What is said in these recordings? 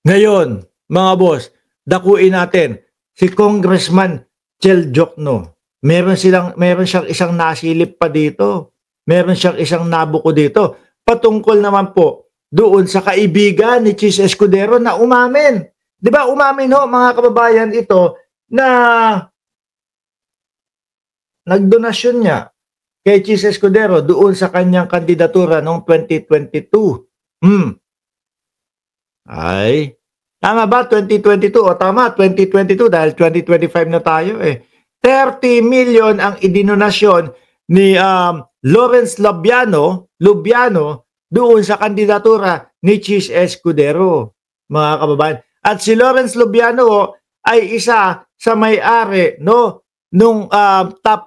Ngayon, mga boss, dakuin natin si Congressman Chel Jokno. Meron siyang isang nasilip pa dito. Meron siyang isang nabuko dito. Patungkol naman po doon sa kaibigan ni Chis Escudero na umamin. 'Di ba umamin ho mga kababayan ito na nagdonasyon niya kay Chis Escudero doon sa kanyang kandidatura noong 2022. Ay, tama ba 2022? O tama, 2022 dahil 2025 na tayo eh. 30 million ang idinonasyon ni Lawrence Lubiano doon sa kandidatura ni Chis Escudero, mga kababayan. At si Lawrence Lubiano ay isa sa may-ari nung top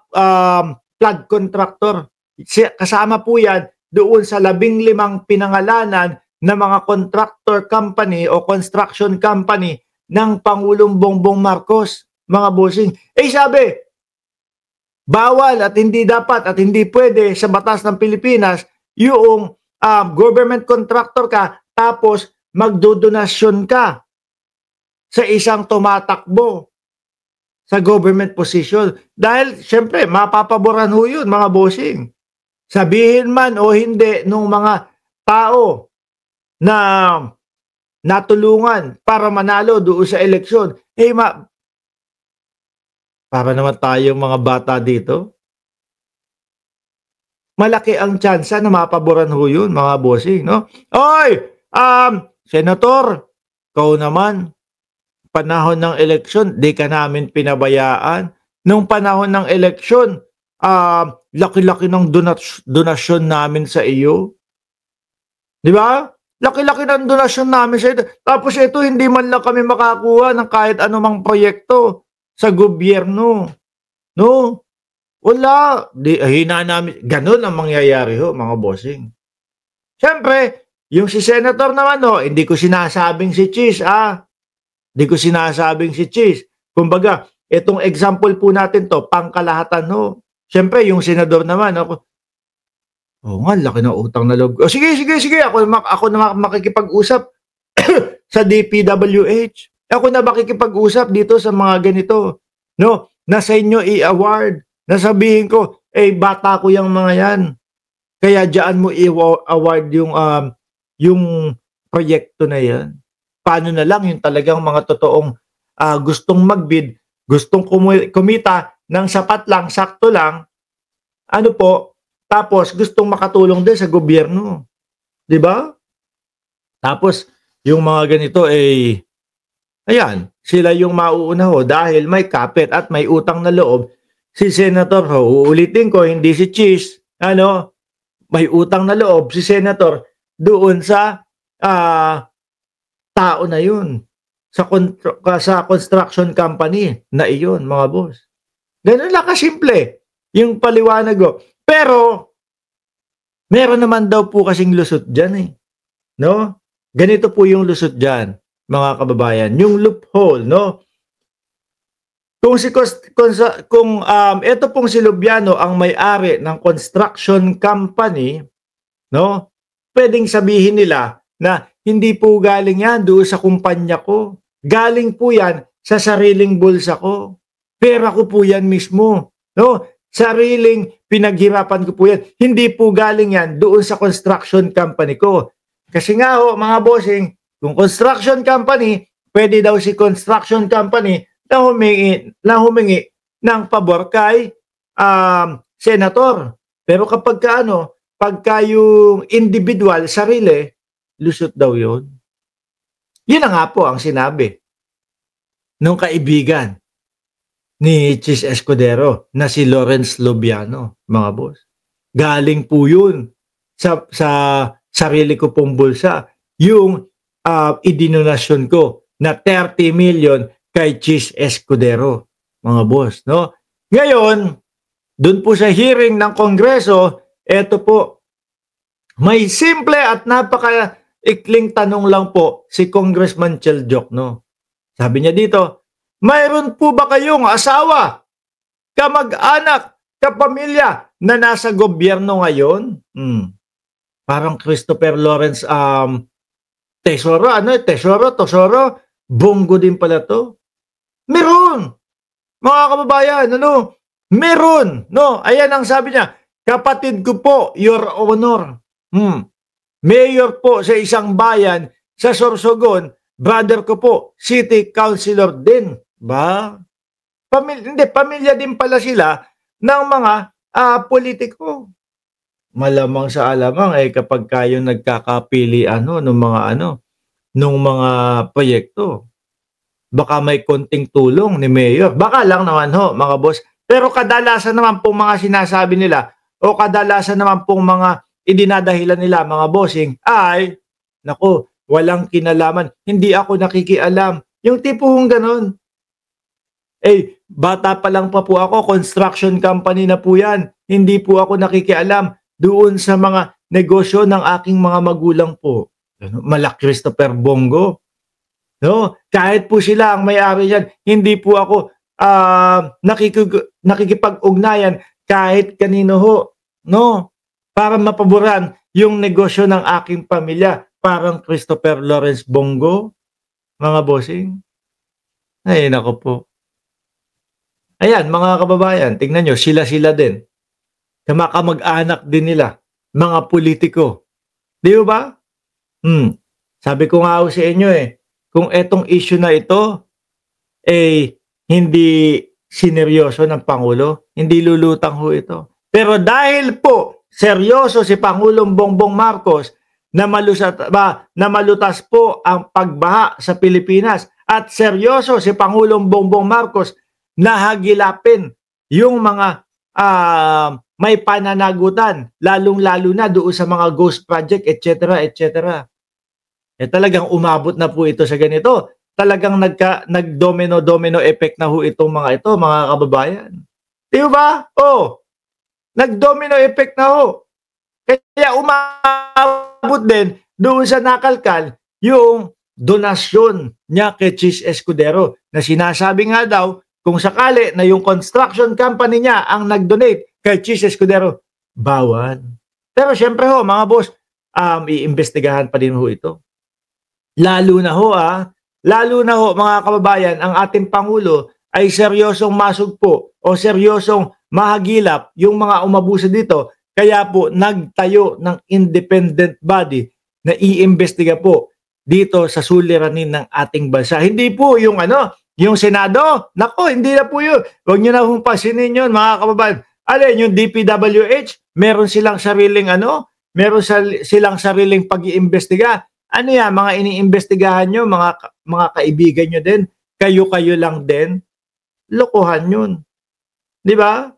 flood contractor. Kasama po yan doon sa 15 pinangalanan na mga contractor company o construction company ng Pangulong Bongbong Marcos, mga bossing. Sabi, bawal at hindi dapat at hindi pwede sa batas ng Pilipinas yung government contractor ka tapos magdodonasyon ka sa isang tumatakbo sa government position. Dahil, syempre, mapapaboran ho yun, mga bossing. Sabihin man o hindi nung mga tao na natulungan para manalo doon sa eleksyon, para naman tayong mga bata dito, malaki ang tsansa na mapaboran ho yun, mga bossing, no? Oy! Senator, ikaw naman, panahon ng eleksyon, di ka namin pinabayaan. Nung panahon ng eleksyon, laki-laki ng donasyon namin sa iyo. Di ba? Laki-laki ng donasyon namin sa iyo. Tapos ito, hindi man lang kami makakuha ng kahit anumang proyekto sa gobyerno. No? Wala. Hina namin. Ganun ang mangyayari ho, mga bossing. Siyempre, yung si Senator naman, hindi ko sinasabing si Chis, Hindi ko sinasabing si Chis. Kumbaga, itong example po natin to, pangkalahatan ho. Siyempre, yung senador naman, nga, laki ng utang na loob. Sige. Ako na makikipag-usap sa DPWH. Ako na makikipag-usap dito sa mga ganito. No? Na sa inyo i-award. Nasabihin ko, bata ko yung mga yan. Kaya diyan mo i-award yung proyekto na yan. Paano na lang yung talagang mga totoong gustong magbid, gustong kumita ng sapat lang, sakto lang, tapos gustong makatulong din sa gobyerno. 'Di ba? Tapos yung mga ganito ayan, sila yung mauuna ho dahil may kapit at may utang na loob. Si Senator uulitin ko, hindi si Chis, may utang na loob si Senator doon sa tao na yun, sa construction company na iyon, mga boss. Ganun lang kasimple yung paliwanag ko. Pero, meron naman daw po kasing lusot dyan no? Ganito po yung lusot dyan, mga kababayan. Yung loophole, no? Kung ito pong si Lubiano ang may-ari ng construction company, no? Pwedeng sabihin nila na hindi po galing yan doon sa kumpanya ko. Galing po yan sa sariling bulsa ko. Pera ko po yan mismo. No? Sariling pinaghirapan ko po yan. Hindi po galing yan doon sa construction company ko. Kasi nga mga bossing, kung construction company, pwede daw si construction company na humingi ng pabor kay senator. Pero pagka yung individual, sarili, lusot daw yun. Yun na nga po ang sinabi nung kaibigan ni Chis Escudero na si Lawrence Lubiano, mga boss. Galing po yun sa sarili ko pong bulsa. Yung idinonasyon ko na 30 million kay Chis Escudero, mga boss. No? Ngayon, dun po sa hearing ng Kongreso, eto po, may simple at ikling tanong lang po si Congressman Chel Jokno. Sabi niya dito, mayroon po ba kayong asawa, kamag-anak, kapamilya na nasa gobyerno ngayon? Parang Christopher Lawrence Tesoro, ano, tesoro, Bongo din pala 'to. Meron, mga kababayan, ano, meron, no? Ayan ang sabi niya, "Kapatid ko po, Your Honor, mayor po sa isang bayan sa Sorsogon, brother ko po, city councilor din." Ba? Hindi, pamilya din pala sila ng mga politiko. Malamang sa alamang kapag kayo nagkakapilian nung mga nung mga proyekto, baka may konting tulong ni mayor. Baka lang naman mga boss. Pero kadalasan naman pong mga sinasabi nila o kadalasan naman pong mga idinadahilan nila mga bossing ay, naku, walang kinalaman. Hindi ako nakikialam. Yung tipong gano'n. Bata pa lang pa po ako, construction company na po yan. Hindi po ako nakikialam doon sa mga negosyo ng aking mga magulang po. Mala Christopher Bongo. No? Kahit po sila ang may-ari yan, hindi po ako nakikipag-ugnayan kahit kanino ho. No? Para mapaboran yung negosyo ng aking pamilya. Parang Christopher Lawrence Bongo, mga bossing. Ay, nako po. Ayan, mga kababayan, tingnan nyo, sila-sila din. Kamag-anak din nila, mga politiko. Di ba? Sabi ko nga sa inyo kung etong issue na ito, hindi sineryoso ng Pangulo, hindi lulutang ho ito. Pero dahil po, seryoso si Pangulong Bongbong Marcos na malutas po ang pagbaha sa Pilipinas at seryoso si Pangulong Bongbong Marcos na hagilapin yung mga may pananagutan, lalong-lalo na doon sa mga ghost project, etc., etc. Talagang umabot na po ito sa ganito. Talagang nag-domino effect na ho itong mga ito, mga kababayan. Di ba? Nag-domino effect na ho. Kaya umabot din doon sa nakalkal yung donasyon niya kay Chis Escudero na sinasabi nga daw kung sakali na yung construction company niya ang nag-donate kay Chis Escudero, bawal. Pero syempre ho, mga boss, iimbestigahan pa din ho ito. Lalo na ho mga kababayan, ang ating Pangulo ay seryosong masugpo o seryosong mahagilap yung mga umabuso dito. Kaya po nagtayo ng independent body na iimbestiga po dito sa suliranin ng ating bansa. Hindi po yung yung Senado. Nako, hindi na po yun. Huwag nyo na humpasinin yun, mga kababayan. Alin, yung DPWH, meron silang sariling silang sariling pag-iimbestiga. Ano yan, mga iniimbestigahan nyo, mga kaibigan nyo din, kayo-kayo lang din. Lokohan yun. Di ba?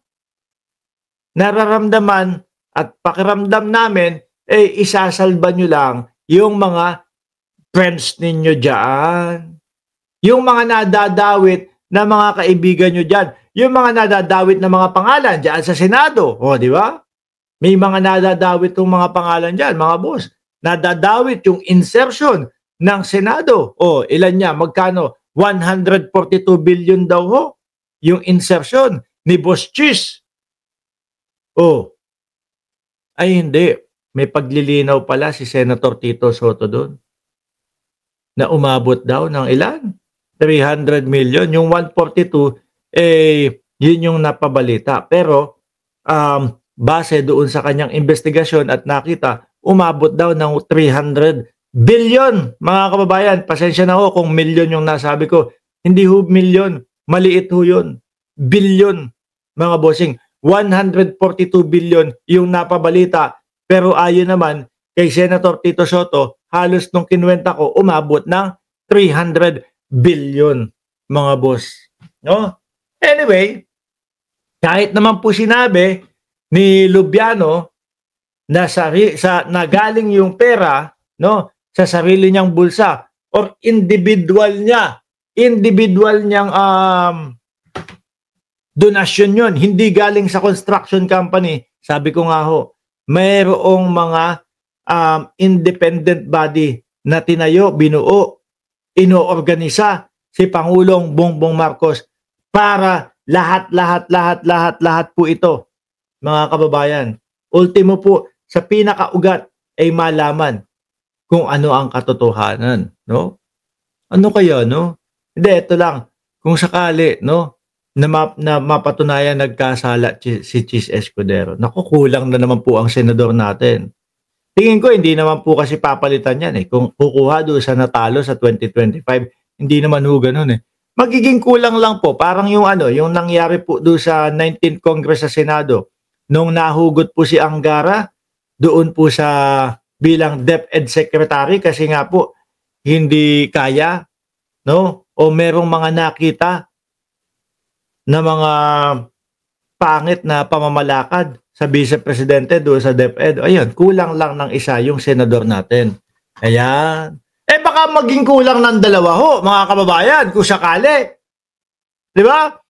Nararamdaman at pakiramdam namin, isasalba nyo lang yung mga friends ninyo dyan. Yung mga nadadawit na mga kaibigan nyo dyan. Yung mga nadadawit na mga pangalan dyan sa Senado. Di ba? May mga nadadawit yung mga pangalan dyan, mga boss. Nadadawit yung insertion ng Senado. Ilan niya? Magkano? 142 billion daw ho. Yung insertion ni Boss Chis. Ay hindi. May paglilinaw pala si Senator Tito Soto doon. Na umabot daw ng ilan? 300 million. Yung 142, yun yung napabalita. Pero, base doon sa kanyang investigasyon at nakita, umabot daw ng 300 billion. Mga kababayan, pasensya na ho kung milyon yung nasabi ko. Hindi ho milyon. Maliit ho yun. Billion, mga bossing. 142 billion yung napabalita. Pero ayon naman kay Senator Tito Soto, halos nung kinuwenta ko, umabot ng 300 billion, mga boss. No? Anyway, kahit naman po sinabi ni Lubiano na galing yung pera sa sarili niyang bulsa or individual niyang donasyon yun, hindi galing sa construction company. Sabi ko nga ho, mayroong mga independent body na tinayo, binuo, inoorganisa si Pangulong Bongbong Marcos para lahat po ito, mga kababayan. Ultimo po, sa pinakaugat ay malaman kung ano ang katotohanan, no? Ano kaya, no? Hindi, ito lang, kung sakali, no, na mapatunayan nagkasala si Chis Escudero, naku, kulang na naman po ang senador natin. Tingin ko hindi naman po kasi papalitan 'yan, eh, kung kukuha do'n sa natalo sa 2025, hindi naman ho gano'n, eh. Magiging kulang lang po parang yung ano, yung nangyari po do'n sa 19th Congress sa Senado, nung nahugot po si Angara doon po sa bilang DepEd Secretary kasi nga po hindi kaya, 'no, o merong mga nakita na mga pangit na pamamalakad sa Vice Presidente doon sa DepEd. Ayun, kulang lang ng isa yung senador natin. Ayan. Eh baka maging kulang ng dalawa ho, mga kababayan, kung sakali. 'Di ba?